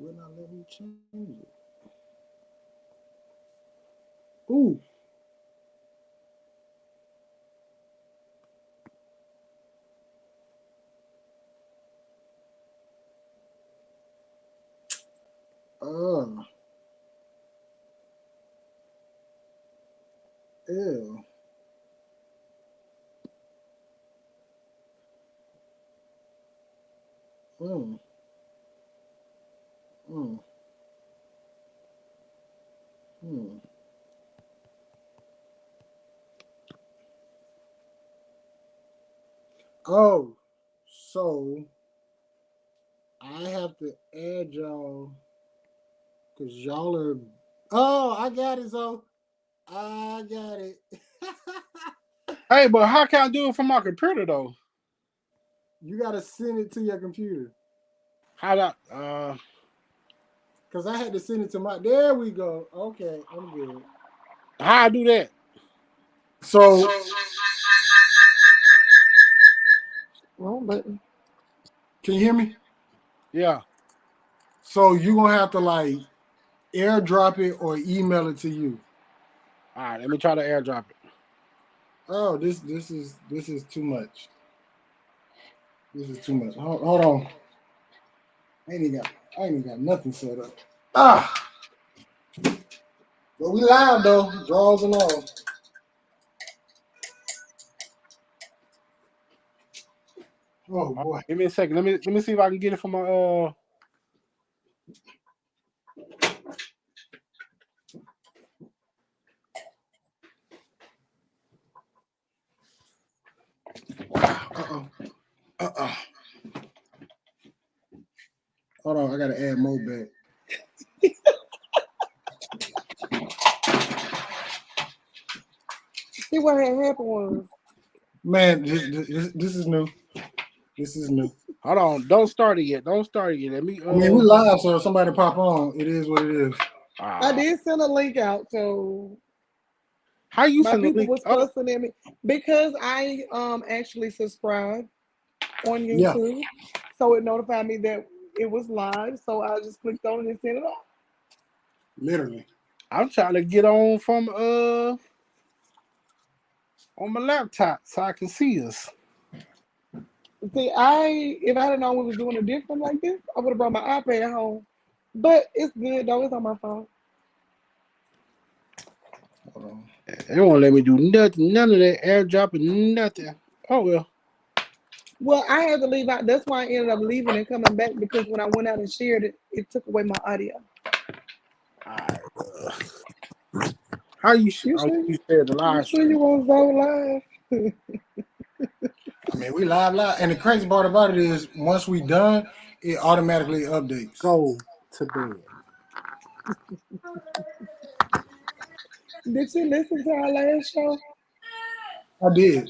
will not let me change it. Ooh. Uh. Ew. Mm. Mm. Mm. Oh, so I have to add y'all because y'all are. Oh, I got it, so I got it. Hey, but how can I do it from my computer though? You gotta send it to your computer How that? because I had to send it to my. There we go. Okay, I'm good. How I do that? So Wrong button. can you hear me? Yeah. So you gonna have to like airdrop it or email it to you. All right. Let me try to airdrop it. Oh, this is too much. This is too much. Hold on. I ain't even got nothing set up. Ah, but we live though, draws and all. Oh All boy. right, give me a second. Let me see if I can get it from my Uh-oh. Uh-oh. Hold on, I gotta add Mo back. See what had happened was Man, this is new. This is new. Hold on. Don't start it yet. Don't start it yet. Let me I mean, we live, so if somebody pop on, it is what it is. I did send a link out, so How you my send the people link? was Oh, fussing at me because I actually subscribed on Yeah, YouTube, so it notified me that it was live. So I just clicked on it and sent it off. literally. I'm trying to get on from on my laptop so I can see us. See, if I had known we was doing it different like this, I would have brought my iPad home. But it's good though. It's on my phone. Hold on. They won't let me do nothing. None of that airdropping. Nothing. Oh well. Well, I had to leave out. That's why I ended up leaving and coming back because when I went out and shared it, it took away my audio. All right. How you? You Oh, sure? you said the You live sure you stream. want to go live? I mean, we live, and the crazy part about it is once we done, it automatically updates. Go to bed. Did you listen to our last show? I did.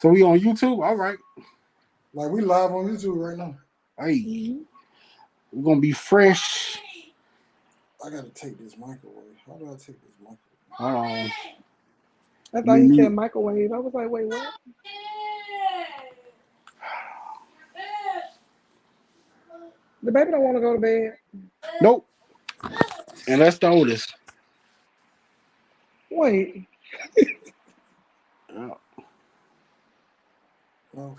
So we on YouTube. All right. Like we live on YouTube right now. Hey, Mm-hmm. we're gonna be fresh. I gotta take this microwave. How do I take this microwave? Hold on. I Let me thought he said mute. microwave. I was like, wait, what? The baby don't want to go to bed. Nope. And that's the oldest. Wait. Yeah. Oh,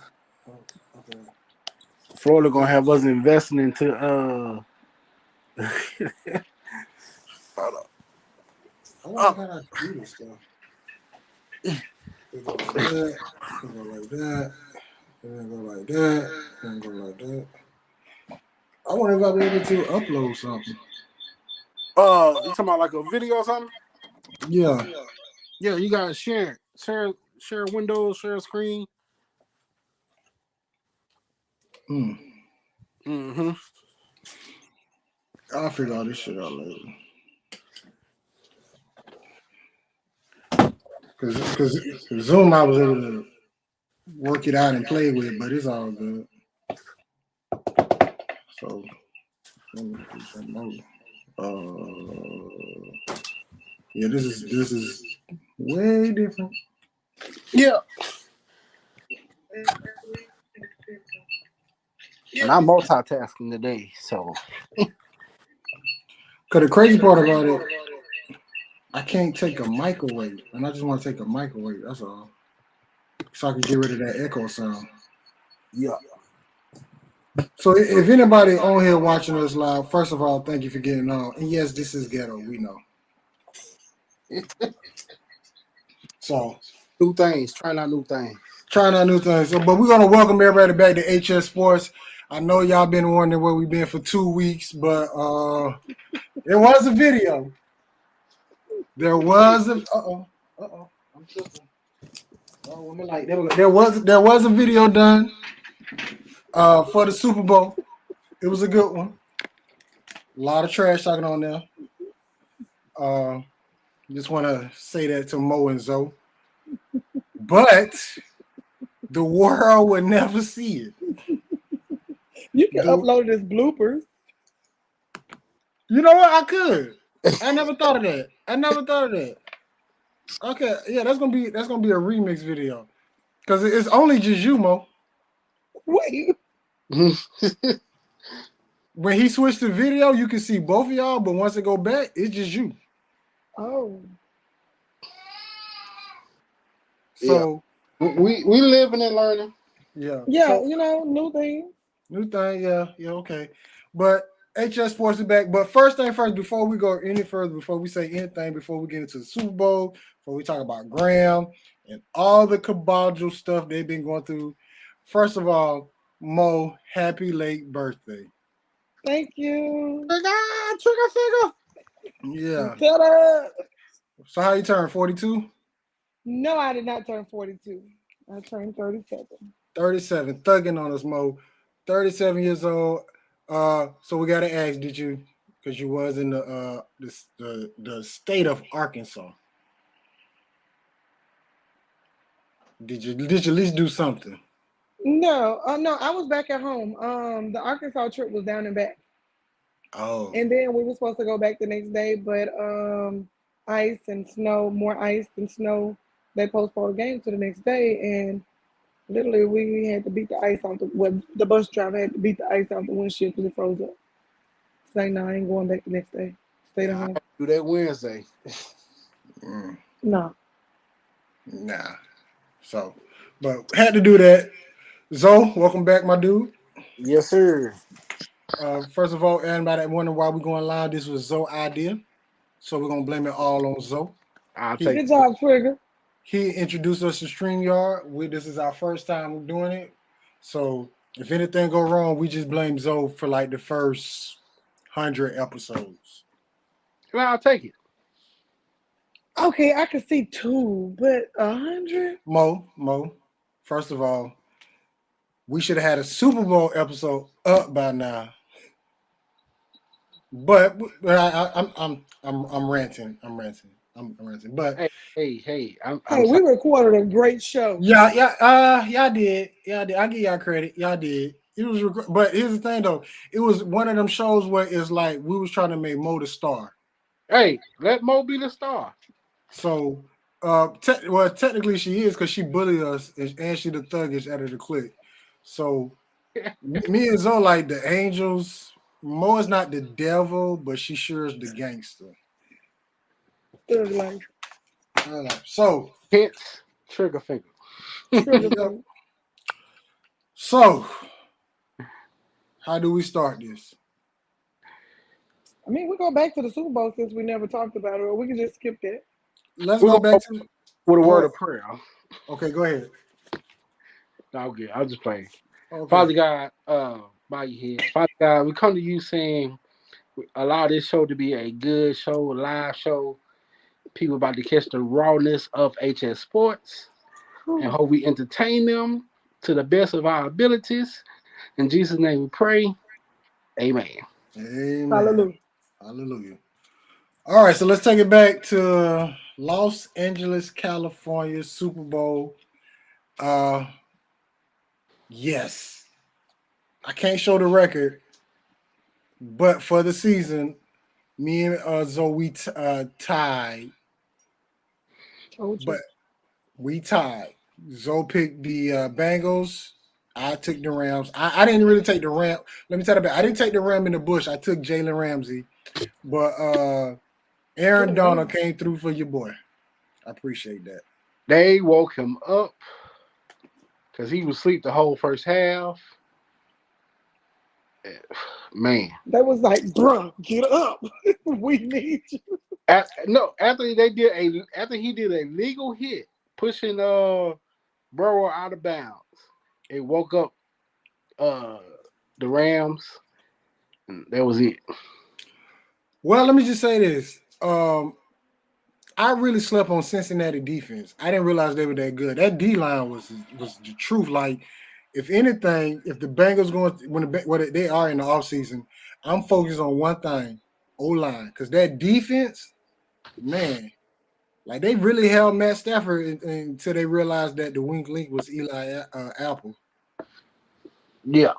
oh, okay. Florida gonna have us investing into hold on. I wonder Oh, how I do this stuff. It go like that. It go like that. And then go like that. And go like that. I wonder if I'll be able to upload something. you talking about like a video or something? Yeah. Yeah, you gotta share windows, share screen. Hmm. Mm-hmm. I'll figure all this shit out later. Cause Zoom I was able to work it out and play with, but it's all good. So let me do some more. Yeah, this is way different. Yeah. And I'm multitasking today, so Cause the crazy part about it, I can't take a microwave, and I just want to take a microwave. That's all, so I can get rid of that echo sound. yeah. So if anybody on here watching us live, first of all, thank you for getting on. And yes, this is ghetto. We know. So New things, trying out new things. trying out new things. So, but we're gonna welcome everybody back to HS Sports. I know y'all been wondering where we've been for 2 weeks, but there was a video. There was a I'm tripping. Oh, like there was a video done for the Super Bowl. It was a good one. A lot of trash talking on there. Just want to say that to Mo and Zoe. But the world would never see it. You can upload it as bloopers. You know what? I could. I never thought of that. Okay, yeah, that's gonna be a remix video. Cause it's only just you, Mo. Wait. When he switched the video, you can see both of y'all, but once it go back, it's just you. Oh. So we living and learning. Yeah. Yeah, So, new thing. new thing, yeah, okay. But HS Sports is back. But first thing first, before we go any further, before we say anything, before we get into the Super Bowl, before we talk about Graham and all the caballo stuff they've been going through, first of all, Mo, happy late birthday. Thank you. Trigger figure. Yeah. Ta-da! So how you turn? 42? No, I did not turn 42. I turned 37. 37. Thugging on us, Mo. 37 years old. So we gotta ask, did you, because you was in the state of Arkansas. Did you at least do something? No, no, I was back at home. The Arkansas trip was down and back. Oh. And then we were supposed to go back the next day, but ice and snow, more ice and snow, they postponed the game to the next day, and literally we had to beat the ice off the bus driver had to beat the ice off the windshield because it froze up. It's like, no, I ain't going back the next day. Stay at home. Do that Wednesday. No. Nah. So, but had to do that. Zoe, welcome back, my dude. Yes, sir. First of all, everybody that wondering why we going live, this was Zoe idea. So we're gonna blame it all on Zoe. Good job, Trigger. He introduced us to StreamYard. This is our first time doing it. So if anything go wrong, we just blame Zoe for like the first 100 episodes. Well, I'll take it. Okay, I can see 2, but 100? Mo, first of all, we should have had a Super Bowl episode up by now. But I'm ranting. I'm ranting. But hey, we recorded a great show. Y'all did. I give y'all credit. Y'all did. It was, but here's the thing though. It was one of them shows where it's like we was trying to make Mo the star. Hey, let Mo be the star. So, technically she is because she bullied us and she the thuggish out of the clique. So, me and Zoe like the angels. Mo is not the devil, but she sure is the gangster. Thug life. So, hence trigger finger. So, how do we start this? I mean, we go back to the Super Bowl since we never talked about it, or we can just skip that. Let's go back to with a word of prayer. Okay, go ahead. No, good. I was just playing. Okay. Father God, bow your head. Father God, we come to you saying, allow this show to be a good show, a live show. People about to catch the rawness of HS Sports, and hope we entertain them to the best of our abilities. In Jesus' name we pray. Amen. Amen. Hallelujah. All right, so let's take it back to Los Angeles, California, Super Bowl. Yes. I can't show the record, but for the season, me and Zoe tied. But we tied. Zoe picked the Bengals. I took the Rams. I didn't really take the Ram. Let me tell you about. I didn't take the Ram in the bush. I took Jalen Ramsey, but Aaron Donald came through for your boy. I appreciate that. They woke him up because he was asleep the whole first half. Man, They was like, bruh, get up. We need you. after he did a legal hit pushing Burrow out of bounds, it woke up the Rams, and that was it. Well, let me just say this. I really slept on Cincinnati defense. I didn't realize they were that good. That D line was the truth. Like, if anything, if the Bengals what they are in the offseason, I'm focused on one thing: O-line, because that defense, man, like they really held Matt Stafford until they realized that the weak link was Eli Apple. Yeah.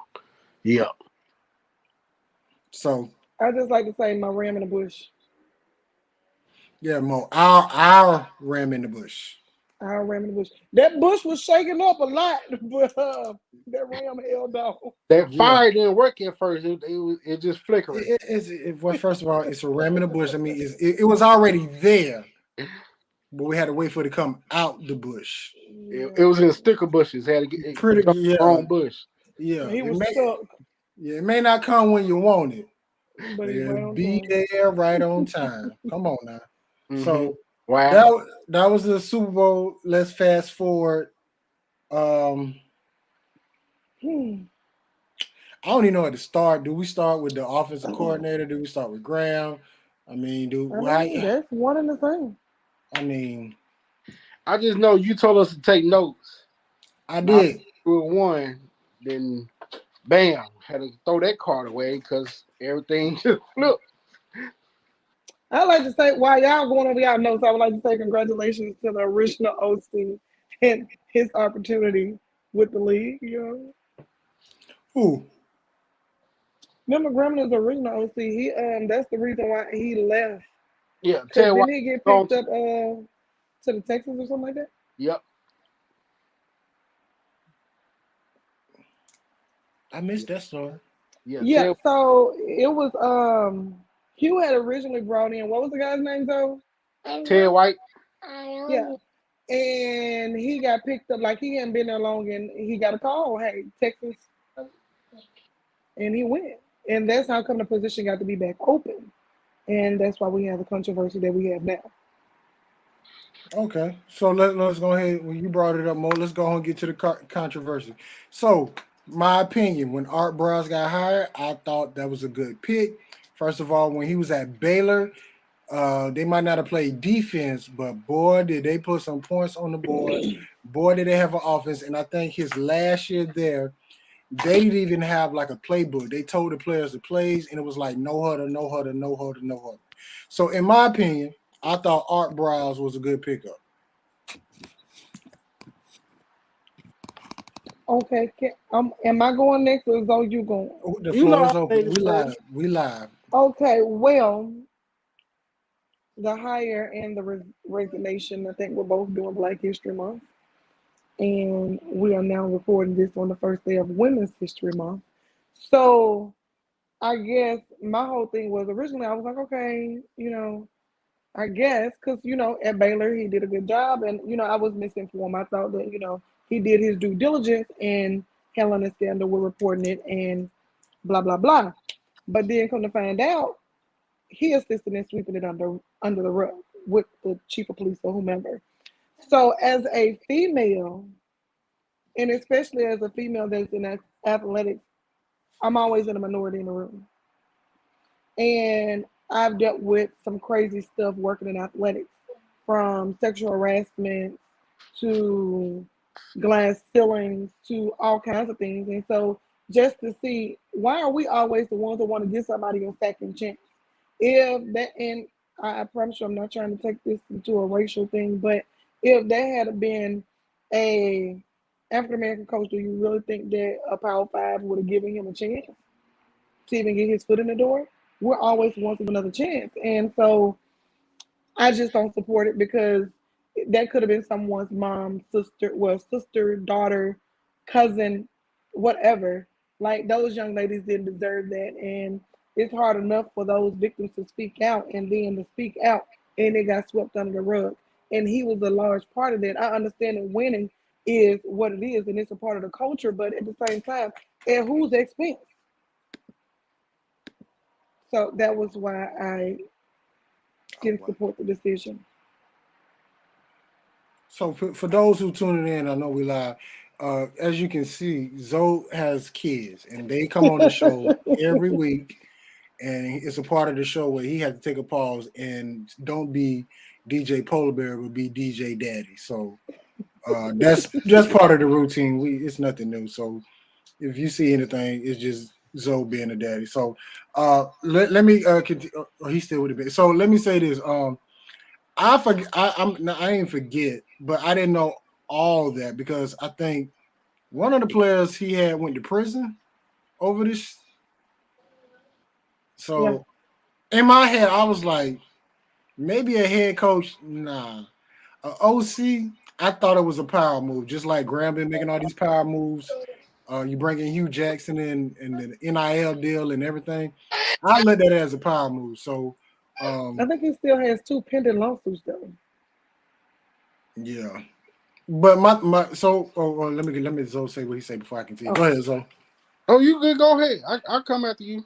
So I just like to say my ram in the bush. yeah, Mo, our ram in the bush. Our ram in the bush. That bush was shaking up a lot, but that ram held on. That fire didn't work at first. It just flickered. Well, first of all, it's a ram in the bush. I mean, it was already there, but we had to wait for it to come out the bush. It was in sticker bushes. Had to get Pretty the wrong bush. Yeah, he was stuck. Yeah, it may not come when you want it, But it'll be there right on time. Come on now. Mm-hmm. So wow, that was the Super Bowl. Let's fast forward. I don't even know where to start. Do we start with the offensive coordinator? Do we start with Graham? I mean, that's one and the same. I mean, I just know you told us to take notes. I did. We won, then bam, had to throw that card away because everything just flipped. I like to say, while y'all going over y'all notes, I would like to say congratulations to the original OC and his opportunity with the league. You know, Who? remember Gremlin's original OC? He that's the reason why he left. Yeah, tell Didn't he get picked up to the Texans or something like that? Yep. I missed that story. Yeah. So it was Hugh had originally brought in, what was the guy's name though? Ted White. Yeah. And he got picked up, like he hadn't been there long, and he got a call, hey, Texas. And he went. And that's how come the position got to be back open. And that's why we have the controversy that we have now. Okay. So let's go ahead. When you brought it up, Mo, let's go ahead and get to the controversy. So, my opinion, when Art Briles got hired, I thought that was a good pick. First of all, when he was at Baylor, they might not have played defense, but boy, did they put some points on the board. Boy, did they have an offense. And I think his last year there, they didn't even have like a playbook. They told the players the plays, and it was like no huddle, no huddle, no huddle, no huddle. So, in my opinion, I thought Art Briles was a good pickup. Okay, am I going next or is all you going? The floor is open. We live. Okay, well, the hire and the resignation, I think we're both doing Black History Month. And we are now recording this on the first day of Women's History Month. So I guess my whole thing was originally I was like, okay, I guess, because, at Baylor, he did a good job. And, I was misinformed. I thought that, he did his due diligence and Helen and Scandal were reporting it and blah, blah, blah. But then come to find out, he assisted in sweeping it under the rug with the chief of police or whomever. So as a female, and especially as a female that's in athletics, I'm always in a minority in the room. And I've dealt with some crazy stuff working in athletics, from sexual harassment to glass ceilings to all kinds of things. And so just to see, why are we always the ones that want to give somebody a second chance? And I promise you, I'm not trying to take this into a racial thing, but if there had been a African American coach, do you really think that a Power 5 would have given him a chance to even get his foot in the door? We're always the ones with another chance. And so I just don't support it, because that could have been someone's mom, sister, daughter, cousin, whatever. Like those young ladies didn't deserve that, and it's hard enough for those victims to speak out, and then to speak out, and it got swept under the rug. And he was a large part of that. I understand that winning is what it is, and it's a part of the culture, but at the same time, at whose expense? So that was why I didn't support the decision. So for those who tuning in, I know we live. As you can see, Zoe has kids, and they come on the show every week, and it's a part of the show where he had to take a pause and don't be DJ Polar Bear, but be DJ Daddy. So that's just part of the routine. It's nothing new. So if you see anything, it's just Zoe being a daddy. So let me continue. He's still with it. So let me say this. I forget. I didn't forget, but I didn't know all that because I think one of the players he had went to prison over this. So in my head, I was like, maybe a head coach. Nah, a OC. I thought it was a power move, just like Graham been making all these power moves. You bring in Hugh Jackson and the NIL deal and everything. I looked at it as a power move. So I think he still has 2 pending lawsuits though. yeah. But my so let me Zoe say what he said before I continue. Go ahead, Zoe. Oh, you good? Go ahead. I'll come after you.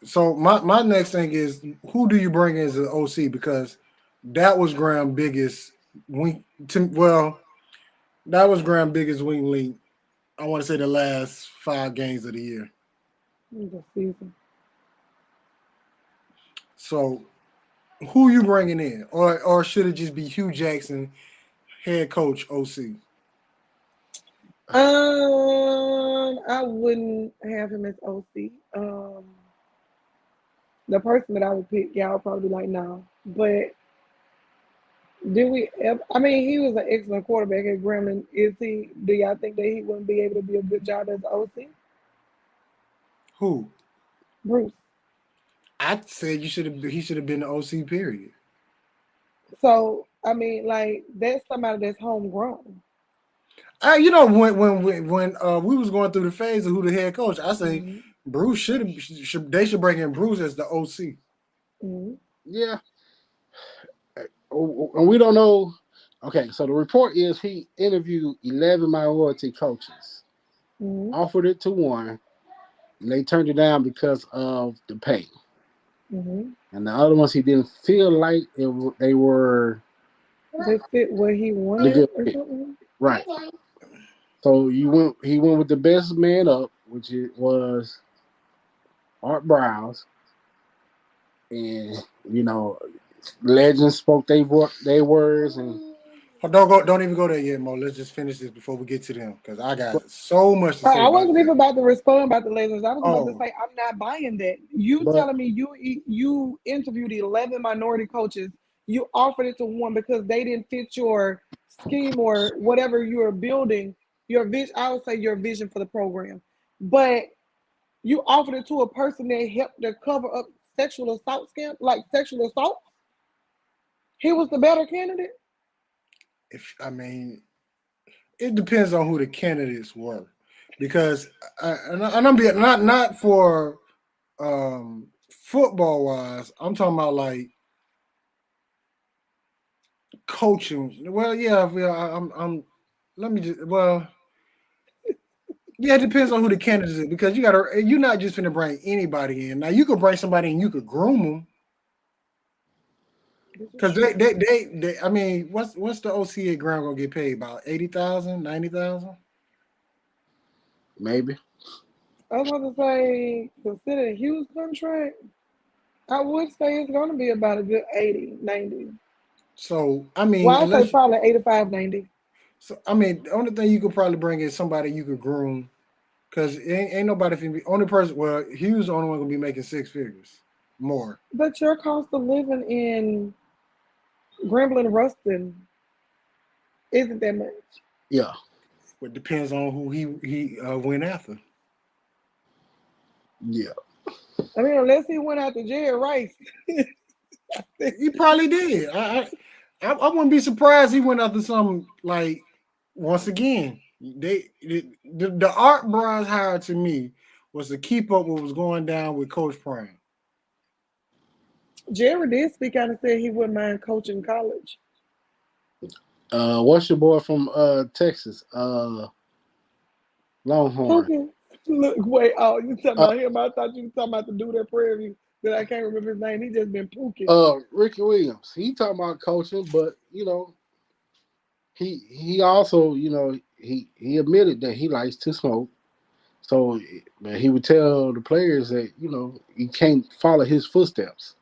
So my next thing is who do you bring in as an OC? Because that was Graham's biggest wing. That was Graham's biggest wing link. I want to say the last 5 games of the year. The season. So who you bringing in, or should it just be Hugh Jackson, head coach OC? I wouldn't have him as OC. The person that I would pick, y'all probably like no. But do we ever, I mean, he was an excellent quarterback at Grambling. Do y'all think that he wouldn't be able to do a good job as OC? Who? Bruce. I said he should have been the OC, period. So, I mean, like, that's somebody that's homegrown. You know, when we was going through the phase of who the head coach, I say Mm-hmm. Bruce they should bring in Bruce as the OC. Mm-hmm. Yeah. And we don't know. Okay, so the report is he interviewed 11 minority coaches, Mm-hmm. offered it to one, and they turned it down because of the pay. Mm-hmm. And the other ones he didn't feel like they were They fit what he the wanted good or fit. something. Right. So he went with the best man up, which was Art Browse, and legends spoke their words, and Don't even go there yet, Mo. Let's just finish this before we get to them because I got so much to say. I wasn't even about to respond about the Lakers. I was about to Oh. say I'm not buying that. You telling me you interviewed 11 minority coaches, you offered it to one because they didn't fit your scheme or whatever you are building, your vision. I would say your vision for the program, but you offered it to a person that helped to cover up sexual assault scam, like sexual assault. He was the better candidate. It depends on who the candidates were, because I'm being not for football wise. I'm talking about like coaching. Well, yeah, I'm. Let me just. Well, yeah, it depends on who the candidate is because you're not just going to bring anybody in. Now you could bring somebody and you could groom them. Because they I mean, what's the OC at Graham gonna get paid about 80,000, 90,000? Maybe. I was about to say, consider a huge contract. I would say it's going to be about a good 80, 90. So, I mean, Well, I'd say probably 85, 90. So, I mean, the only thing you could probably bring is somebody you could groom because ain't nobody finna be only person. Well, he was the only one gonna be making 6 figures more. But your cost of living in Grambling, Ruston isn't that much. Yeah. It depends on who he went after. Yeah. I mean, unless he went after Jerry Rice. He probably did. I wouldn't be surprised he went after some like once again The Art Bronze hire to me was to keep up what was going down with Coach Prime. Jerry did speak out and said he wouldn't mind coaching college. What's your boy from Texas? Longhorn. Okay. Look, wait, oh, you talking Uh, about him? I thought you were talking about the dude at Prairie View that I can't remember his name. He just been pooking. Ricky Williams. He talking about coaching, but he also he admitted that he likes to smoke. So, but he would tell the players that you can't follow his footsteps.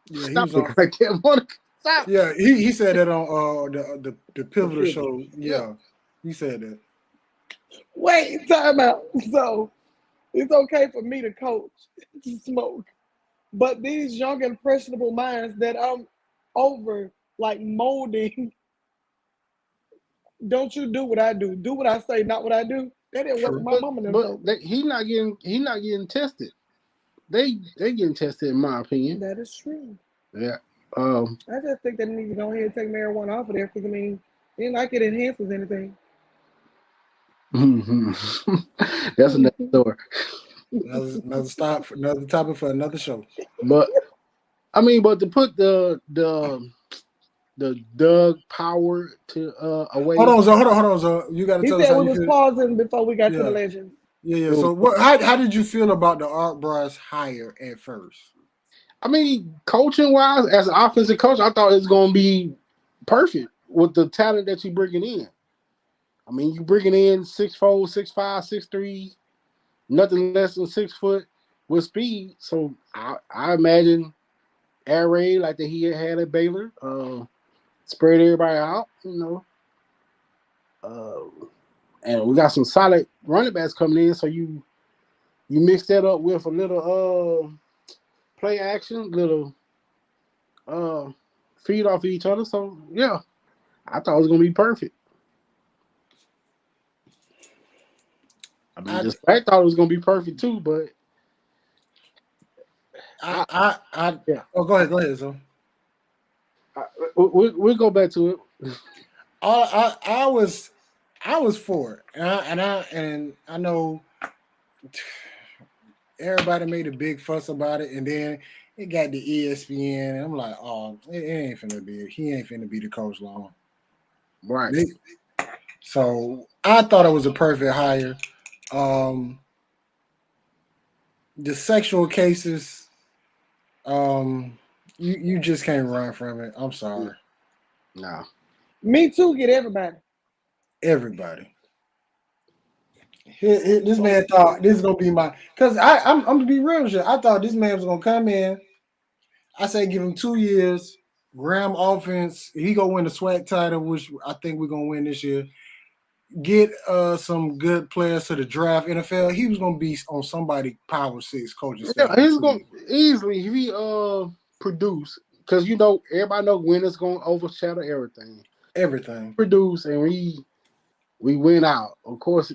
Yeah, he Stop was it on. right there, Monica. Stop. Yeah, he said that on the pivotal Pivotal. show. Yeah, he said that. Wait, time out. So it's okay for me to coach to smoke, but these young impressionable minds that I'm over like molding, don't you do what I do? Do what I say, not what I do. That didn't work. True. My mama never told me. He's not getting tested. They getting tested, in my opinion. That is true. Yeah. I just think they need to go ahead and take marijuana off of there because I mean, it ain't like it enhances anything. That's another story. Another stop for another topic for another show. But I mean, but to put the Doug Power to away. Hold on, Zo. You got to He tell us said how we you was feel. pausing before we got to Yeah. the legends. Yeah. So how did you feel about the Art Bronze hire at first? I mean, coaching wise, as an offensive coach, I thought it was going to be perfect with the talent that you're bringing in. I mean, you bringing in 6'4", 6'5", 6'3", nothing less than 6 foot with speed. So I imagine air raid like that he had at Baylor, spread everybody out, and we got some solid running backs coming in. So you mix that up with a little play action, little feed off each other. So yeah, I thought it was gonna be perfect. I mean, I thought it was gonna be perfect too, but yeah. Oh, go ahead, so. We'll go back to it. I was for it, and I know everybody made a big fuss about it, and then it got the ESPN, and I'm like, oh, it ain't finna be. He ain't finna be the coach long, right? So I thought it was a perfect hire. The sexual cases, you just can't run from it. I'm sorry. No. Me too. Get everybody. Everybody. This man thought this is gonna be because I'm gonna be real with you. I thought this man was gonna come in. I say give him 2 years, Graham offense. He gonna win the SWAC title, which I think we're gonna win this year. Get some good players to the draft. NFL. He was gonna be on somebody Power 6 coaching staff. Yeah, he's gonna easily if he produce because everybody know winners gonna overshadow everything. Everything produce and we win out. Of course,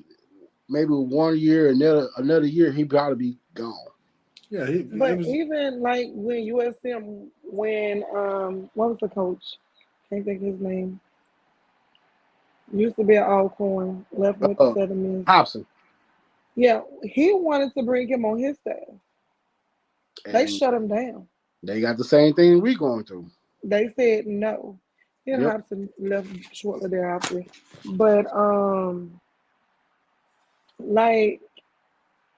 maybe 1 year, another year he probably be gone. Yeah, even like when USM, when what was the coach? Can't think of his name. Used to be at Alcorn, left with 7 minutes. Hobson. Yeah, he wanted to bring him on his staff. They shut him down. They got the same thing we going through. They said no. Then Hobson left shortly thereafter. But like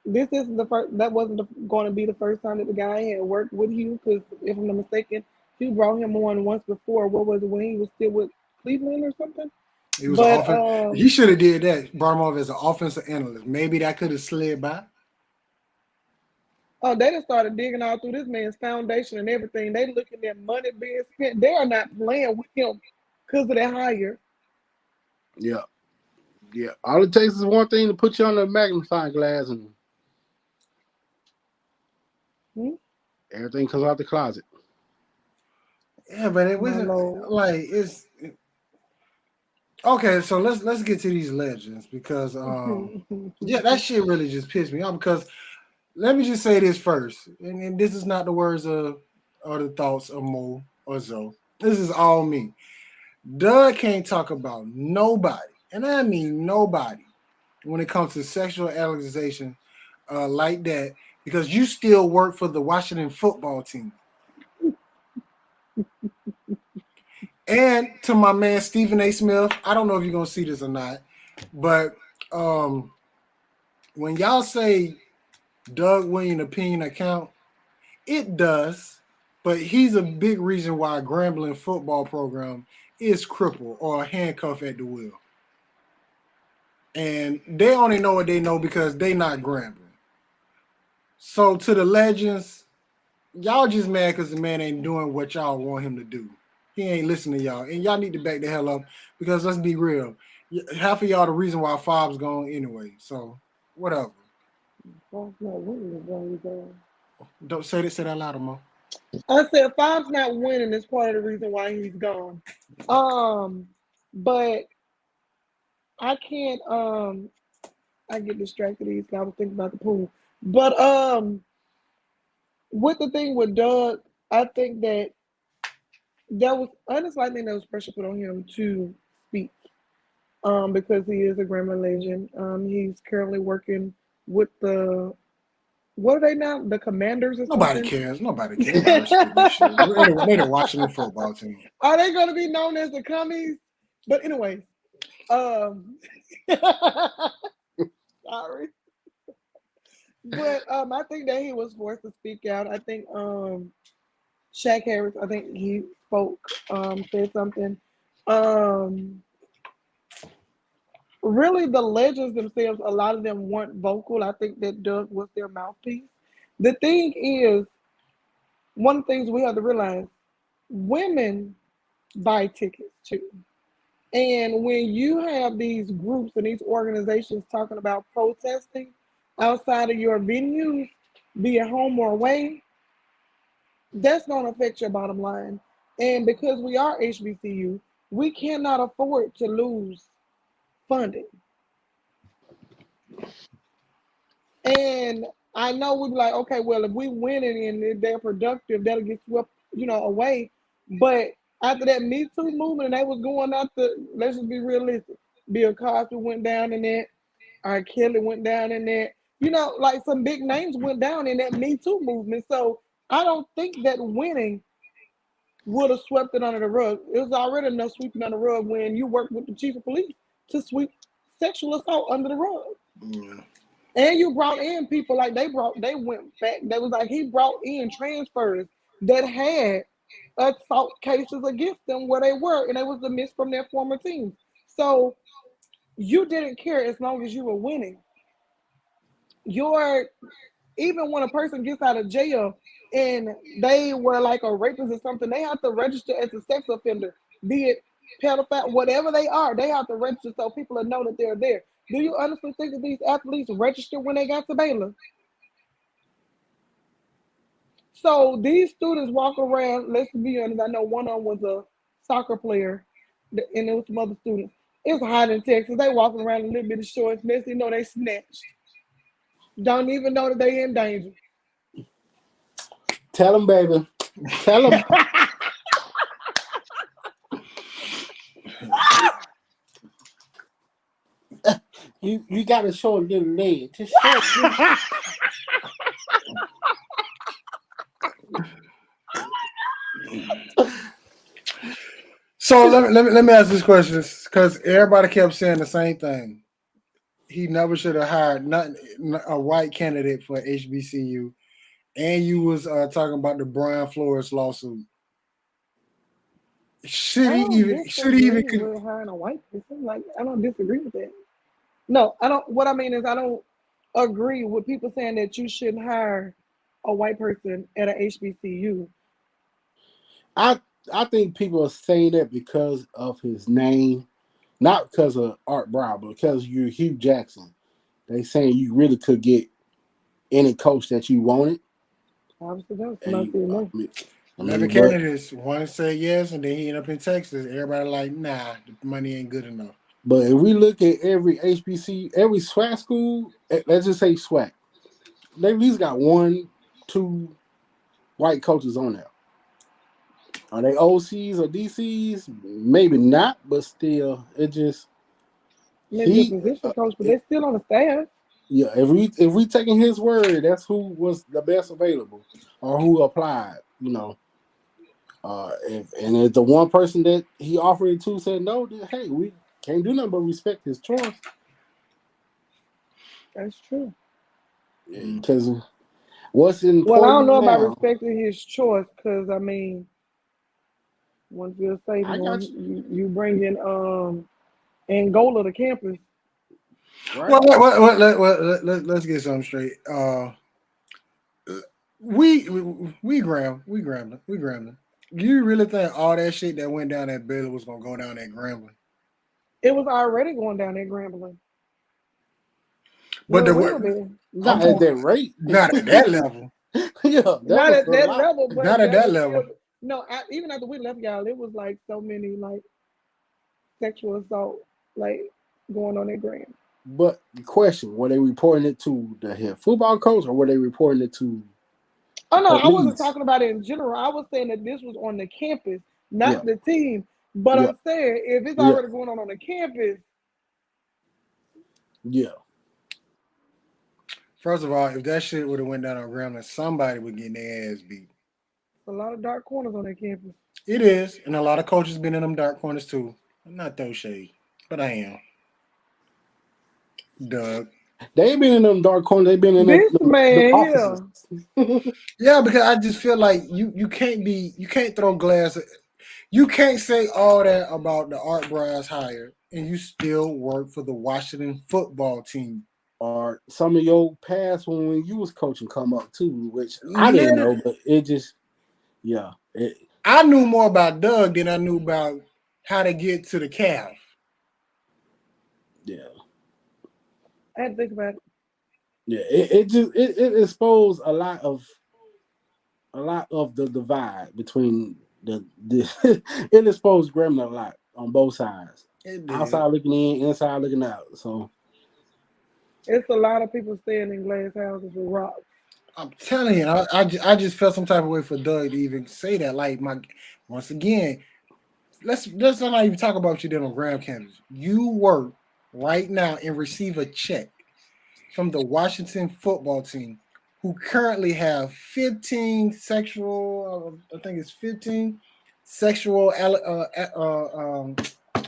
this isn't the first. That wasn't going to be the first time that the guy had worked with Hugh. Because if I'm not mistaken, Hugh brought him on once before. What was it when he was still with Cleveland or something? He was he should have did that. Brought him off as an offensive analyst. Maybe that could have slid by. Oh, they just started digging all through this man's foundation and everything. They looking at money being spent. They are not playing with him because of that hire. Yeah. All it takes is one thing to put you on the magnifying glass and everything comes out the closet. Yeah, but it wasn't like it's okay. So let's get to these legends because that shit really just pissed me off because let me just say this first, and this is not the words or the thoughts of Mo or Zoe. This is all me. Doug can't talk about nobody, and I mean nobody, when it comes to sexual accusation like that, because you still work for the Washington football team. And to my man Stephen A. Smith, I don't know if you're gonna see this or not, but when y'all say Doug Williams opinion account, it does, but he's a big reason why Grambling football program is crippled or handcuffed at the wheel. And they only know what they know because they not Grambling. So to the legends, y'all just mad because the man ain't doing what y'all want him to do. He ain't listening to y'all. And y'all need to back the hell up because let's be real. Half of y'all the reason why Fob's gone anyway. So whatever. Well, no, winning is going. Don't say that louder, Mo. I said Fob's not winning is part of the reason why he's gone. But I can't I get distracted easily. I was thinking about the pool. But with the thing with Doug, I think that there was honestly I think there was pressure put on him to speak. Because he is a grammar legend. He's currently working with the what are they now? The Commanders or Nobody something? cares. Nobody cares. Nobody respect this shit. They the Washington football team. Are they going to be known as the Commies? But anyway, um, sorry, but I think that he was forced to speak out. I think Shaq Harris. I think he spoke, said something. Um, really, the legends themselves, a lot of them weren't vocal. I think that Doug was their mouthpiece. The thing is, one of the things we have to realize: women buy tickets too. And when you have these groups and these organizations talking about protesting outside of your venues, be it home or away, that's going to affect your bottom line. And because we are HBCU, we cannot afford to lose funding. And I know we'd be like, okay, well, if we win it and if they're productive, that'll get swept, away. But after that Me Too movement, and they was going after, let's just be realistic. Bill Cosby went down in that. R. Kelly went down in that. Like some big names went down in that Me Too movement. So I don't think that winning would have swept it under the rug. It was already enough sweeping under the rug when you worked with the chief of police to sweep sexual assault under the rug. Yeah. And you brought in people like they went back. They was like he brought in transfers that had assault cases against them where they were, and they was dismissed from their former teams. So you didn't care as long as you were winning. Your Even when a person gets out of jail and they were like a rapist or something, they have to register as a sex offender, be it pedophile, whatever they are, they have to register so people will know that they're there. Do you honestly think that these athletes registered when they got to Baylor? So these students walk around, let's be honest, I know one of them was a soccer player and there was some other students. It's hot in Texas. They walking around in a little bit of shorts. Next thing you know, they snatched. Don't even know that they in danger. Tell them, baby. Tell them. You got to show a little leg. Just show. So let me ask this question because everybody kept saying the same thing. He never should have hired a white candidate for HBCU, and you was talking about the Brian Flores lawsuit. Should he even? Should he even? With hiring a white person? Like I don't disagree with that. No, I don't. What I mean is I don't agree with people saying that you shouldn't hire a white person at a HBCU. I think people are saying that because of his name, not because of Art Brown, but because you're Hugh Jackson. They saying you really could get any coach that you wanted. Obviously, that's not enough. 11 candidates. One said yes, and then he ended up in Texas. Everybody like, nah, the money ain't good enough. But if we look at every HBC, every SWAC school, let's just say SWAC, they at least got 1, 2 white coaches on there. Are they OCs or DCs? Maybe not, but still, it just Maybe a he. position coach, but they're still on the staff. Yeah, if we taking his word, that's who was the best available or who applied. If the one person that he offered it to said no, then hey, we can't do nothing but respect his choice. That's true. Because what's Well, I don't important know about now? respecting his choice, because I mean, once you're safe, I got you. you bring in Angola to campus. Right? Let's get something straight. We Grambling. You really think all that shit that went down at Baylor was gonna go down at Grambling? It was already going down at Grambling. But Where the we what? were there. I'm Not at talking that rate. not at that level. Yeah, that Not was at a that lot. level, but Not at that that was level. still no. Even after we left y'all, it was like so many like sexual assault like going on at Grand. But the question: were they reporting it to the head football coach, or were they reporting it to Oh the no, I wasn't police? talking about it in general. I was saying that this was on the campus, Yeah, not the team. But yeah, I'm saying if it's yeah, already going on the campus, yeah. First of all, if that shit would have went down on Grambling, somebody would get their ass beat. a lot of dark corners on that campus. It is, and a lot of coaches been in them dark corners too. I'm not throw shade, but I am. Doug. They been in them dark corners. They been in This the man offices. here, Yeah, because I just feel like you can't throw glass. You can't say all that about the Art Briles hire, and you still work for the Washington football team. Or some of your past when you was coaching come up too, which I didn't know, Literally, but it just I knew more about Doug than I knew about how to get to the calf. yeah. I had to think about it. Yeah, it exposed a lot of the divide between the it exposed Gremlin a lot on both sides. It Outside did. looking in, inside looking out. So It's a lot of people staying in glass houses with rocks. I'm telling you, I just felt some type of way for Doug to even say that. Like once again, let's not even talk about what you did on Graham campus. You work right now and receive a check from the Washington football team, who currently have 15 sexual, I think it's 15 sexual, I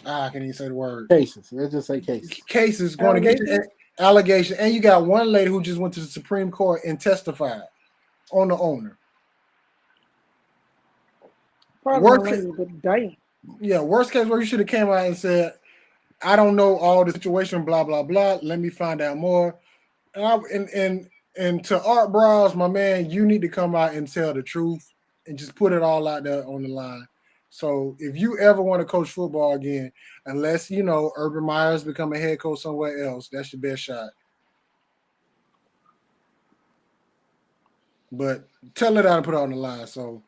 can't even say the word, cases. Let's just say cases. cases going against Allegations? allegation. And you got one lady who just went to the Supreme Court and testified on the owner. Pardon my Worst, language, but damn. worst case where you should have came out and said, I don't know all the situation, blah, blah, blah. Let me find out more. And to Art Briles, my man, you need to come out and tell the truth and just put it all out there on the line. So if you ever want to coach football again, unless Urban Meyer's become a head coach somewhere else, that's your best shot. But tell it out and put it on the line. So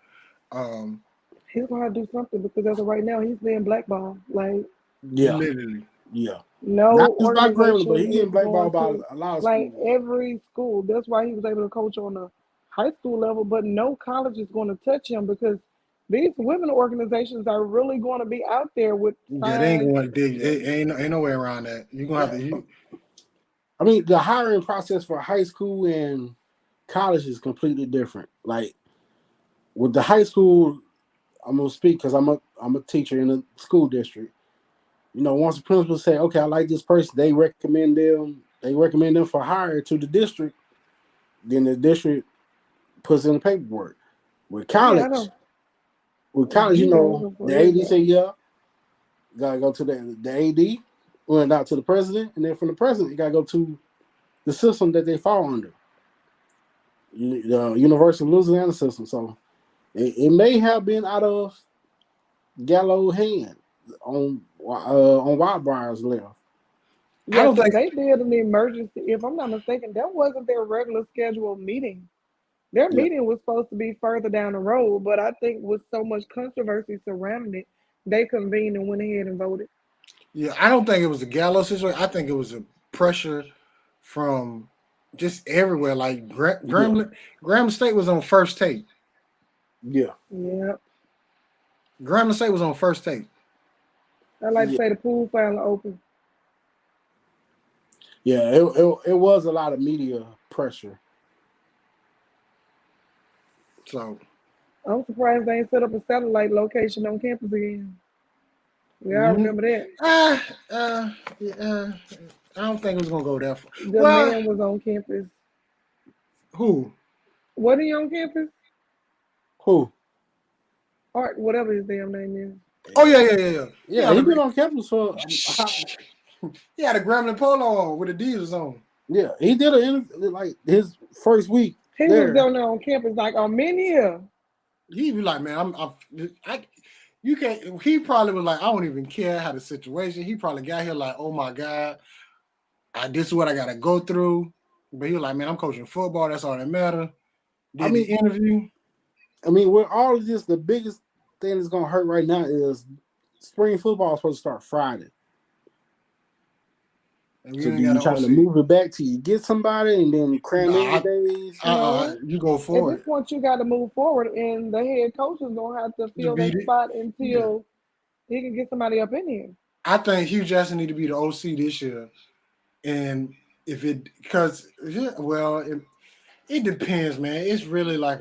He's gonna have to do something, because as of right now, he's being blackballed. Like Yeah, literally. yeah. no Not just by Gremlin, but he organization getting is blackballed going by to, a lot of like schools. every school. That's why he was able to coach on the high school level, but no college is going to touch him, because these women organizations are really going to be out there with Yeah, they ain't signs. going to ain't no way around that. You're gonna have to I mean, the hiring process for high school and college is completely different. Like with the high school, I'm gonna speak because I'm a teacher in a school district. Once the principal say, "Okay, I like this person," they recommend them. They recommend them for hire to the district. Then the district puts in the paperwork. With Yeah, I college, know. with college, Details of the what is AD that? say, "Yeah, gotta go to the AD, went out to the president, and then from the president, you gotta go to the system that they fall under, the University of Louisiana system." So it may have been out of Gallo's hand on Wildbrier's left. I Yeah, don't because think they did an emergency. If I'm not mistaken, that wasn't their regular scheduled meeting. Their Yeah, meeting was supposed to be further down the road, but I think with so much controversy surrounding it, they convened and went ahead and voted. I don't think it was a Gallo situation. I think it was a pressure from just everywhere. Like yeah, Graham State was on first take. yeah. Yeah. Grambling State was on First Take. I like to Yeah, say the pool finally open. yeah. It was a lot of media pressure. So I'm surprised they ain't set up a satellite location on campus again. We all mhm. remember that. Yeah, I don't think it was gonna go that far. The Well, man was on campus. who? Wasn't he on campus? Who? Art, whatever his damn name is. Oh yeah. He Yeah, had he a been on campus for. he had a Grambling polo on with Adidas on. Yeah, he did an interview like his first week He was there. down there on campus like on many years. He be like, man, you can't. He probably was like, I don't even care how the situation. He probably got here like, oh my god, this is what I gotta go through. But he was like, man, I'm coaching football. That's all that matter. I Did the mean, interview. with all of this, the biggest thing that's gonna hurt right now is spring football is supposed to start Friday. And we So ain't do you got try an to OC. move it back till you get somebody and then cram in Nah, days? No. you go At for this it. point, you got to move forward, and the head coach is gonna have to To fill beat that it. spot Yeah. until he can get somebody up in here. I think Hugh Jackson need to be the OC this year. And if it, because, well, it depends, man. It's really like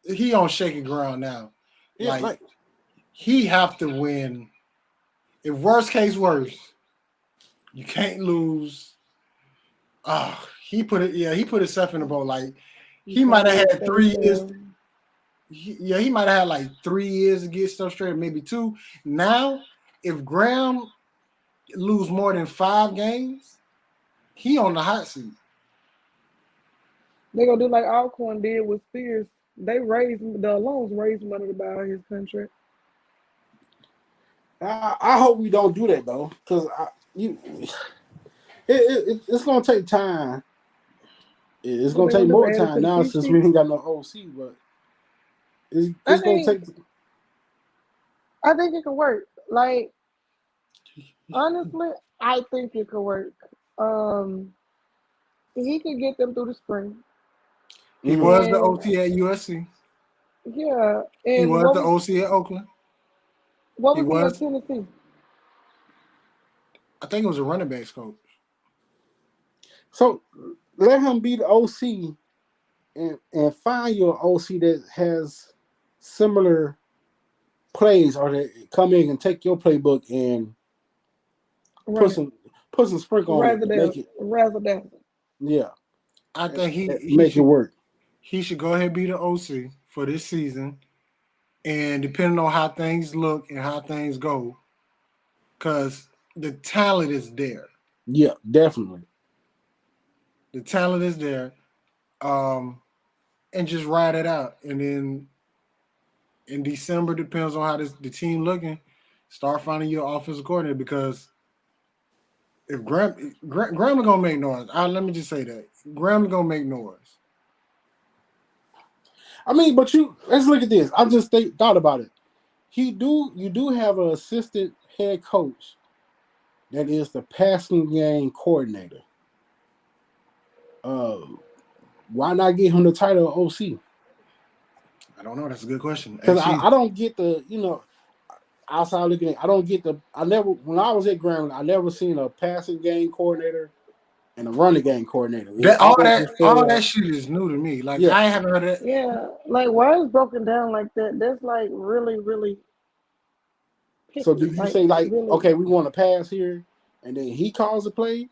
he on shaky ground now. Yeah, Like, he have to win. If worst case worst, you can't lose. He put himself in the boat. Like, You he might can't have lose had 3 years. Fayetteville. He might have had like 3 years to get stuff straight, maybe 2. Now, if Graham lose more than 5 games, he on the hot seat. They gonna do like Alcorn did with Spears. They raised the alums raised money to buy his contract. I hope we don't do that though, because it's gonna take time. It's What gonna they take gonna do? more Add it time to the now fee since we sheet? ain't got no OC, but I it's gonna think take. I think it could work. Like honestly, I think it could work. Um, he could get them through the spring, He Mhm. was the and OC at USC. yeah. He And was the OC at Oakland. what He was he at was, Tennessee? I think it was a running backs coach. So let him be the OC and find your OC that has similar plays or that come in and take your playbook and Run put it. some sprinkle on it to make Resident, it resident. I think make it work. he should go ahead and be the OC for this season. And depending on how things look and how things go, because the talent is there. Yeah, definitely. The talent is there. And just ride it out. And then in December, depends on how the team looking, start finding your offensive coordinator because if Graham gonna make noise. Let me just say that. Graham gonna make noise. I mean, but let's look at this. I just thought about it. You do have an assistant head coach that is the passing game coordinator. Why not give him the title of OC? I don't know. That's a good question. Because I don't get outside looking at. When I was at Grambling, I never seen a passing game coordinator and a running game coordinator. All that shit is new to me. Like I haven't heard that. Yeah, like why is broken down like that? That's like really, really. So do you say like, really, okay, we want to pass here, and then he calls a play,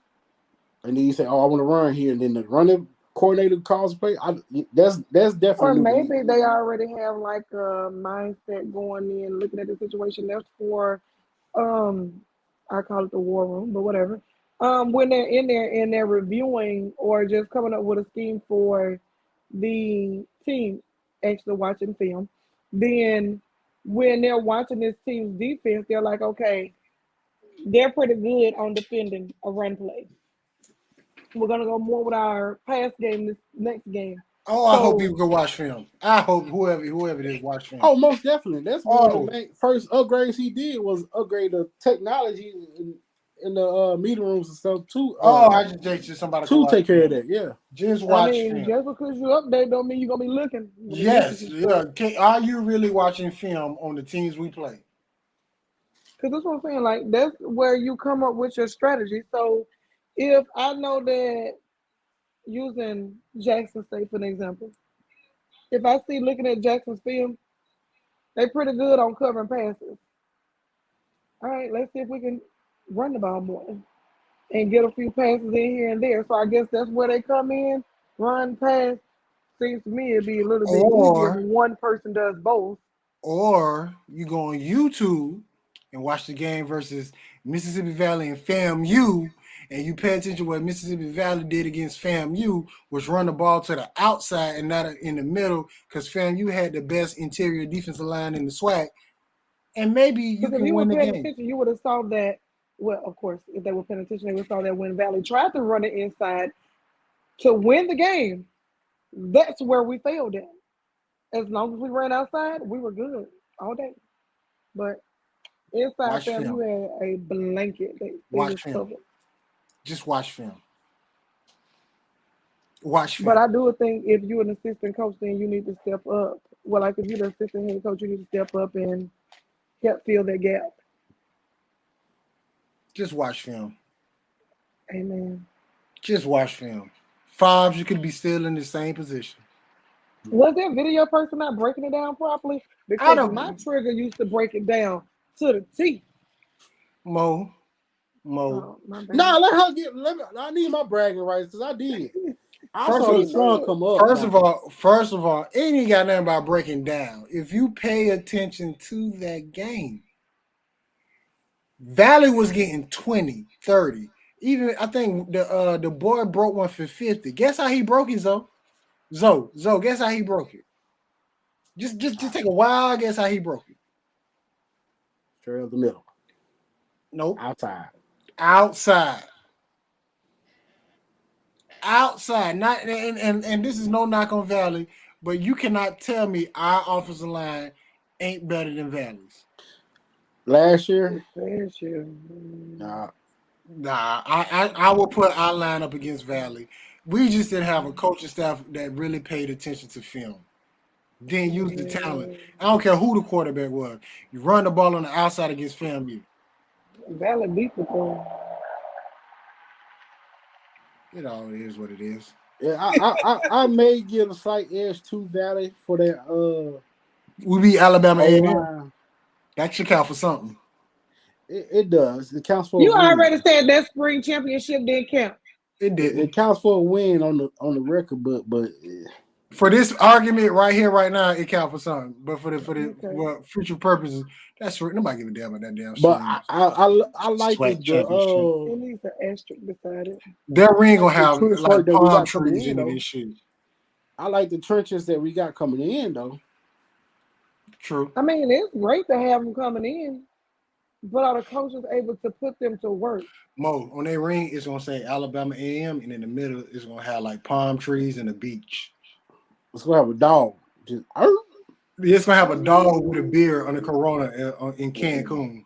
and then you say, oh, I want to run here, and then the running coordinator calls a play? That's definitely. Or maybe they already have like a mindset going in, looking at the situation. That's for, I call it the war room, but whatever. When they're in there and they're reviewing or just coming up with a scheme for the team, actually watching film, then when they're watching this team's defense, they're like, okay, they're pretty good on defending a run play. We're gonna go more with our pass game this next game. Oh, I hope people go watch film. I hope whoever it is watch film. Oh, most definitely. That's one of the first upgrades he did was upgrade the technology meeting rooms and stuff too. I just texted somebody to take care of that. Yeah. Just I watch mean, film. just because you update don't mean you're gonna be looking. Yes, yeah. Are you really watching film on the teams we play? Because that's what I'm saying. Like that's where you come up with your strategy. So if I know that using Jackson State for an example, if I see looking at Jackson's film, they pretty good on covering passes. All right, let's see if we can run the ball more and get a few passes in here and there. So I guess that's where they come in, run, pass. Seems to me it'd be a little bit easier Or when one person does both. or you go on YouTube and watch the game versus Mississippi Valley and FAMU, and you pay attention to what Mississippi Valley did against FAMU, was run the ball to the outside and not in the middle, because FAMU had the best interior defensive line in the SWAC, and maybe you Because if can you were win the paying game. attention, you would have saw that. Well, of course, if they were paying attention, they would have saw that when Valley tried to run it inside to win the game, that's where we failed at. As long as we ran outside, we were good all day. But inside Watch them, you film. had a blanket. They Watch just film. covered. Just watch film. Watch film. But I do think if you're an assistant coach, then you need to step up. Well, like if you're the assistant head coach, you need to step up and help fill that gap. Just watch film. Amen. Just watch film. Fives, you could be still in the same position. Was that video person not breaking it down properly? Because my trigger used to break it down to the T. Mo. Oh, my bad. No, let her get. I need my bragging rights because I did. I saw the sun come up. First of all, it ain't got nothing about breaking down. If you pay attention to that game, Valley was getting 20, 30. Even I think the boy broke one for 50. Guess how he broke it, Zoe? Zoe, guess how he broke it? Just take a wild guess how he broke it. Straight up the middle. Nope. Outside. Not and this is no knock on Valley, but you cannot tell me our offensive line ain't better than Valley's. Last year? Nah. I will put our line up against Valley. We just didn't have a coaching staff that really paid attention to film. Didn't use the talent. I don't care who the quarterback was. You run the ball on the outside against FAMU. Valley beat the thing. It all is what it is. Yeah, I may give a slight edge to Valley for that. We beat Alabama A&M. That should count for something. It does. It counts for. You already said that spring championship didn't count. It didn't. It counts for a win on the record, but for this argument right here, right now, it counts for something. But for future purposes, that's right. Nobody give a damn about that damn. But I like it needs an asterisk beside it. That ring gonna have like palm trees in this shit. I like the trenches that we got coming in though. True. I mean, it's great to have them coming in, but are the coaches able to put them to work? Mo, on their ring, it's gonna say Alabama A&M, and in the middle, it's gonna have like palm trees and a beach. It's gonna have a dog. It's gonna have a dog with a beer on the Corona in Cancun.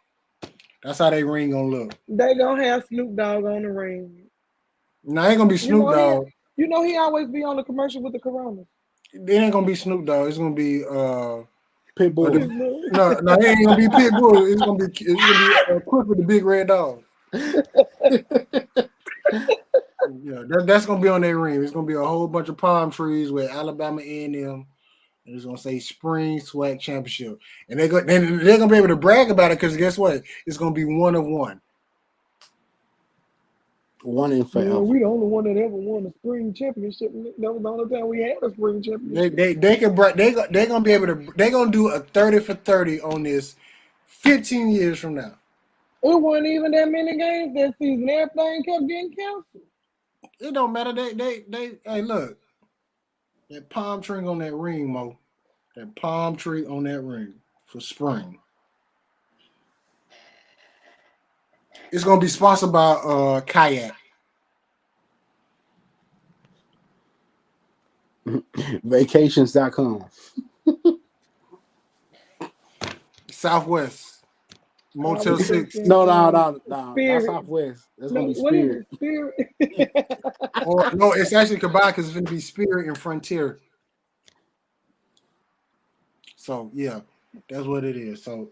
That's how they ring gonna look. They gonna have Snoop Dogg on the ring. No, ain't gonna be Snoop Dogg. He always be on the commercial with the Corona. It ain't gonna be Snoop Dogg. It's gonna be Pitbull. No, it ain't gonna be Pitbull. It's gonna be Quick with the big red dog. Yeah, that's gonna be on their ring. It's gonna be a whole bunch of palm trees with Alabama A&M, and it's gonna say Spring SWAC Championship, and they're gonna be able to brag about it because guess what? It's gonna be one of one. One in forever. Yeah, we the only one that ever won a spring championship. That was the only time we had a spring championship. They're gonna be able to. They're gonna do a 30 for 30 on this 15 years from now. It wasn't even that many games that season. Everything kept getting canceled. It don't matter. They hey, look. That palm tree on that ring, Mo. That palm tree on that ring for spring. It's gonna be sponsored by Kayak. Vacations.com. Southwest. Motel was 6. thinking, No. That's Spirit. Southwest. That's No, gonna be what is Spirit. it? Spirit. Or no, it's actually combined because it's going to be Spirit and Frontier. So yeah, that's what it is. So,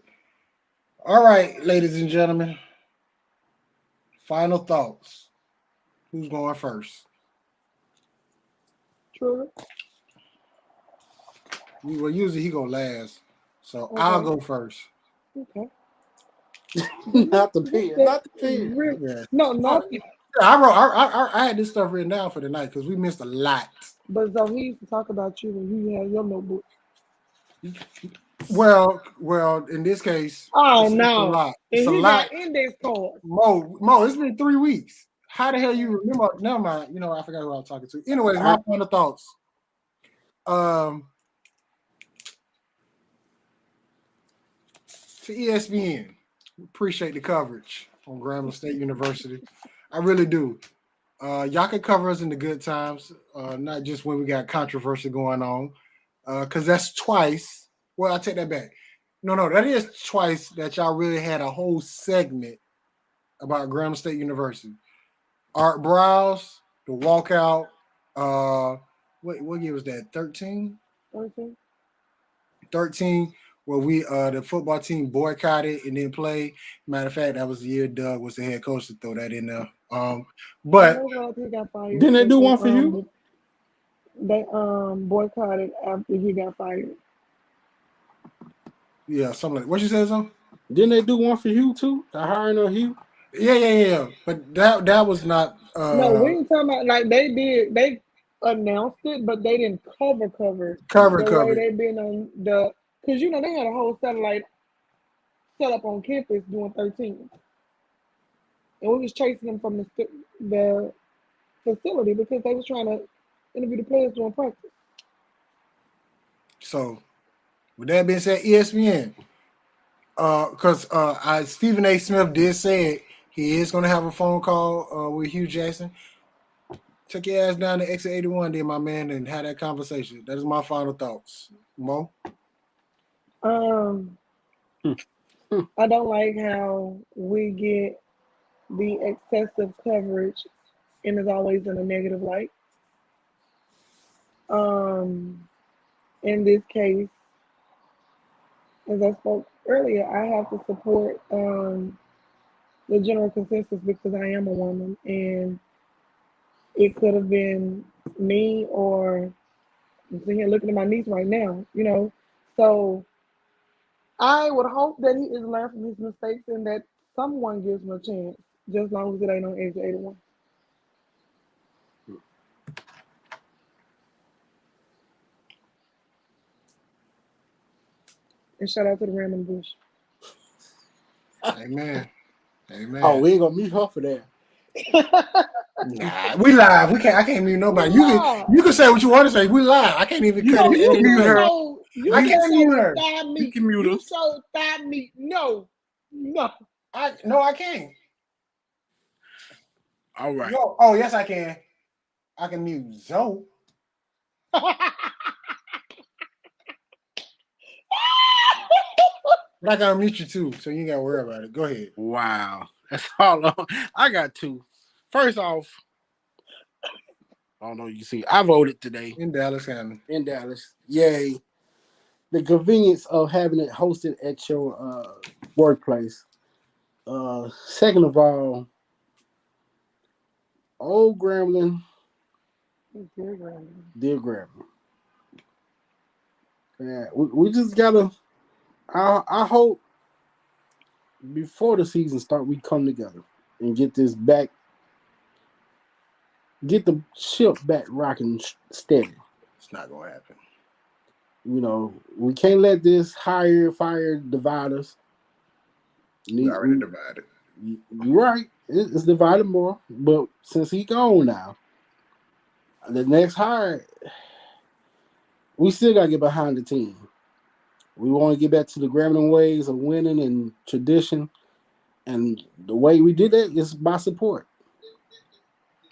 all right, ladies and gentlemen, final thoughts. Who's going first? True. Well, usually he go last, so Okay. I'll go first. Okay. Not the pen. Not the pen. Yeah. No, not. I wrote. I had this stuff written down for tonight because we missed a lot. But so he used to talk about you when you had your notebook. Well, in this case, Oh it's a no! lot. And It's a he lot. got index cards. Mo, it's been 3 weeks. How the hell you remember? Never mind. You know, I forgot who I was talking to. Anyways, my final thoughts. To ESPN, appreciate the coverage on Grambling State University. I really do. Y'all can cover us in the good times, not just when we got controversy going on. Because that's twice. Well, I take that back. No, that is twice that y'all really had a whole segment about Grambling State University. Art Browse, the walkout. What year was that? 13? Okay. 13, where we the football team boycotted and didn't play. Matter of fact, that was the year Doug was the head coach to throw that in there. But I'm glad he got fired. Didn't they do one for you? They boycotted after he got fired. yeah, something like what you said, son? Didn't they do one for Hugh too? The hiring of Hugh? Yeah. But that was not No, we ain't talking about like they did. They announced it, but they didn't cover the way they been on the because you know they had a whole satellite set up on campus doing 13, and we was chasing them from the facility because they was trying to interview the players during practice. So with that being said, ESPN, because Stephen A. Smith did say it, he is going to have a phone call with Hugh Jackson. Take your ass down to exit 81 there, my man, and have that conversation. That is my final thoughts. Mo? I don't like how we get the excessive coverage and is always in a negative light. In this case, as I spoke earlier, I have to support the general consensus because I am a woman and it could have been me or I'm sitting here looking at my niece right now, you know. So I would hope that he is learning from his mistakes and that someone gives him a chance, just as long as it ain't on age 81. And shout out to the random bush. Amen. Oh, we ain't gonna meet her for that. Nah, we live. I can't mute nobody. You can say what you want to say. We live. I can't even cut it. You mute her. I can't mute her. You can mute her. You so thigh meat. No. I can't. All right. Oh, yes, I can. I can mute Zoe. But I gotta mute you too, so you ain't gotta worry about it. Go ahead. Wow. That's all I got two. First off, I don't know, you see, I voted today. In Dallas County. In Dallas. Yay. The convenience of having it hosted at your workplace. Second of all, old Grambling. Dear Grambling. Yeah, we just gotta I hope before the season start we come together and get this back, get the ship back rocking steady. It's not gonna happen. You know, we can't let this fire divide us. We already divided. You're right. It's divided more. But since he gone now, the next hire, we still got to get behind the team. We want to get back to the Grambling ways of winning and tradition. And the way we did that is by support.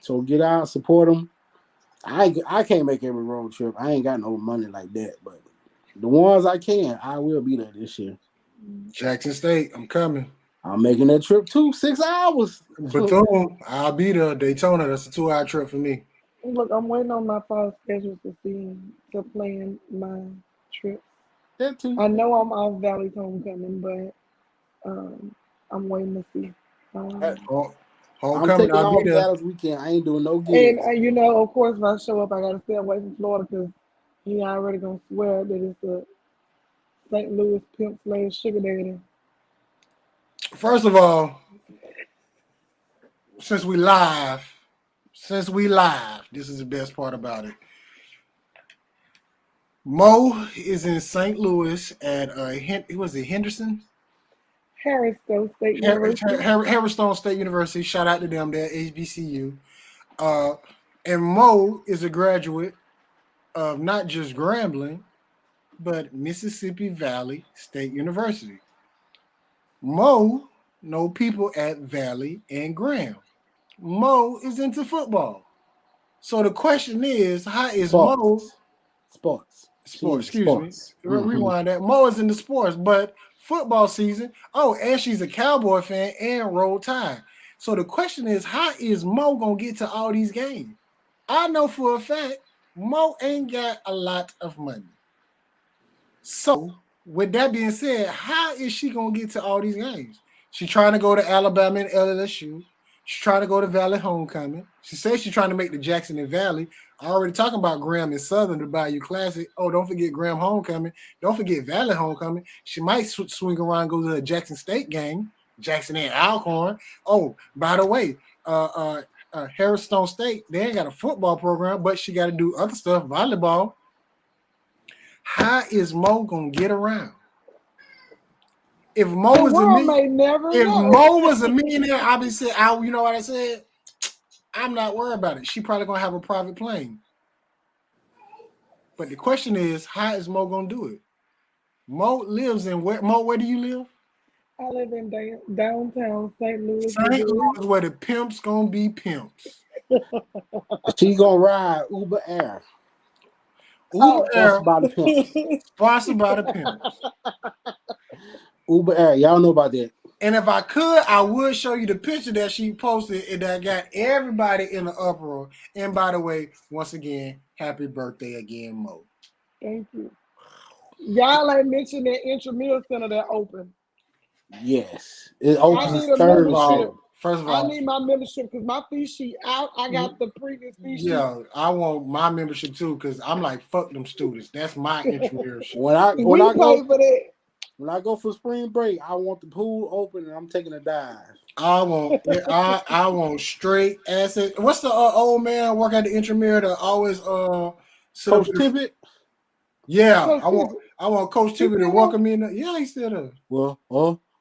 So get out, support them. I can't make every road trip. I ain't got no money like that. But the ones I can, I will be there this year. Jackson State, I'm coming. I'm making that trip too. 6 hours. Bethune, I'll be there. Daytona, that's a 2-hour trip for me. Look, I'm waiting on my fall schedule to plan my trip. That too. I know I'm off Valley's homecoming, but I'm waiting to see. Oh, I'm homecoming, taking I'll be off there. Dallas weekend. I ain't doing no And gigs. you know, of course, if I show up, I gotta stay away from Florida because he already gonna swear that it's a St. Louis pimp slash sugar daddy. First of all, since we live, this is the best part about it. Mo is in St. Louis at was it Henderson? Harrisville State University. Harrison State University. Shout out to them there, HBCU. And Mo is a graduate of not just Grambling, but Mississippi Valley State University. Mo know people at Valley and Graham. Mo is into football. So the question is, how is Mo Sports. Excuse me. Rewind that. Mo is into sports, but football season. Oh, and she's a Cowboy fan and Roll Tide. So the question is, how is Mo gonna get to all these games? I know for a fact Mo ain't got a lot of money. So with that being said, how is she gonna get to all these games? She's trying to go to Alabama and LSU. She's trying to go to Valley Homecoming. She says she's trying to make the Jackson and Valley. I already talking about Graham and Southern, the Bayou Classic. Oh, don't forget Graham Homecoming. Don't forget Valley Homecoming. She might swing around and go to a Jackson State game, Jackson and Alcorn. Oh, by the way, Harrison State, they ain't got a football program, but she got to do other stuff, volleyball. How is Mo gonna get around? If Mo was a millionaire, I'd be saying, you know what I said? I'm not worried about it. She probably gonna have a private plane. But the question is, how is Mo gonna do it? Mo lives in where? Mo, where do you live? I live in downtown St. Louis. St. Louis, where the pimps gonna be pimps. She gonna ride Uber Air. Uber Air, sponsored by the pimps. Sponsored by the pimps. Uber Air, y'all know about that. And if I could, I would show you the picture that she posted and that got everybody in the uproar. And by the way, once again, happy birthday again, Mo. Thank you. Y'all ain't mentioned that intramural center that opened. Yes. It opens Thursday. First of all, I need my membership because my fee sheet out. I got the previous fee sheet. Yeah, I want my membership too because I'm like, fuck them students. That's my intramural shit. When I go for spring break, I want the pool open and I'm taking a dive. I want straight asset. What's the old man work at the intramural that always Coach Tippett? Yeah, I want Coach Tippett to welcome me in. Yeah, he's still there. Well,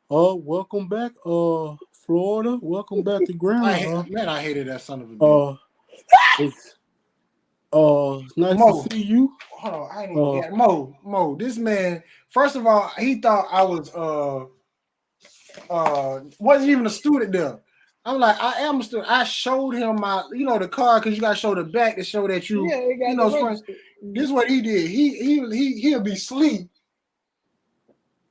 welcome back, Florida. Welcome back to Graham. I hated that son of a bitch. It's nice to see you. Hold on, I didn't get Mo. This man, first of all, he thought I was wasn't even a student there. I'm like, I am a student. I showed him my, the card because you gotta show the back to show that you, this is what he did. He'll be asleep.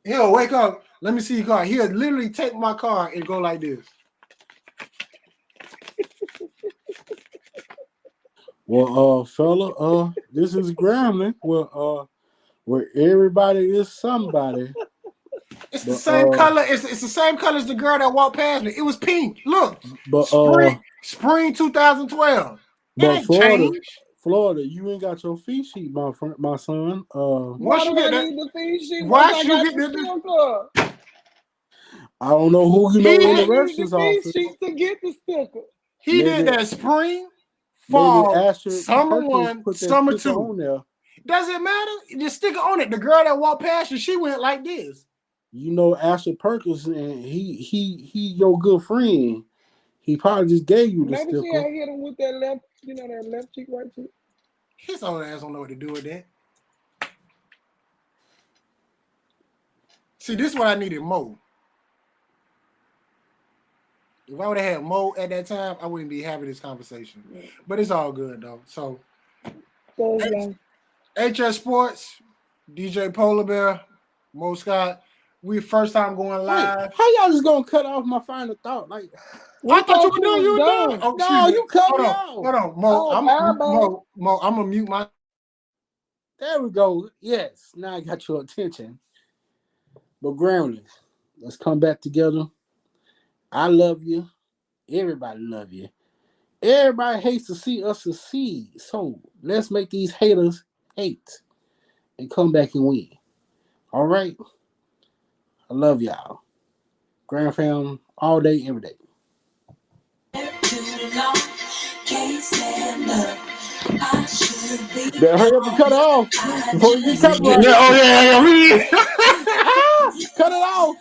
He'll wake up. Let me see your card. He'll literally take my card and go like this. Well, fella, this is Grambling, where everybody is somebody. It's the same color. It's the same color as the girl that walked past me. It was pink. Look, but spring 2012. But Florida, you ain't got your fee sheet, my son. Why do I need the fee sheet? Why should you get the? I don't know who you know in the registrar's office. Fee sheet to get the sticker. He did that spring, fall, summer 1, summer 2. On there. Does it matter? Just stick it on it. The girl that walked past you, she went like this. You know Asher Perkins, and he your good friend. He probably just gave you the sticker. Maybe she had hit him with that left, that left cheek, right cheek. His old ass don't know what to do with that. See, this is what I needed Mo. If I would have had Mo at that time, I wouldn't be having this conversation. Yeah. But it's all good though. So HS Sports, DJ Polar Bear, Mo Scott. We first time going Wait, live. how y'all just gonna cut off my final thought? Like, I thought you were done. You were done. Oh, no, excuse me. you cut Hold me on. off. Hold on, Mo. Oh, my bad. Mo. I'm gonna mute my. There we go. Yes, now I got your attention. But Gremlins, let's come back together. I love you. Everybody love you. Everybody hates to see us succeed. So let's make these haters hate and come back and win. All right? I love y'all. Grand Fam all day, every day. Better hurry up and cut it off before you get copyrighted. Cut it off.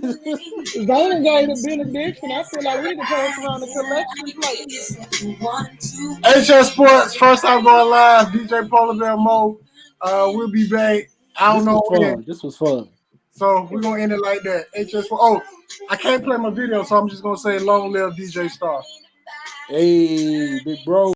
Zayna gave the benediction. I feel like we need to pass around the collection plate. HS Sports, first time going live. DJ Polar Bear Mo. We'll be back. I don't know when. This was fun. So we're gonna end it like that. HS Sports. Oh, I can't play my video, so I'm just gonna say long live DJ Star. Hey, big bro.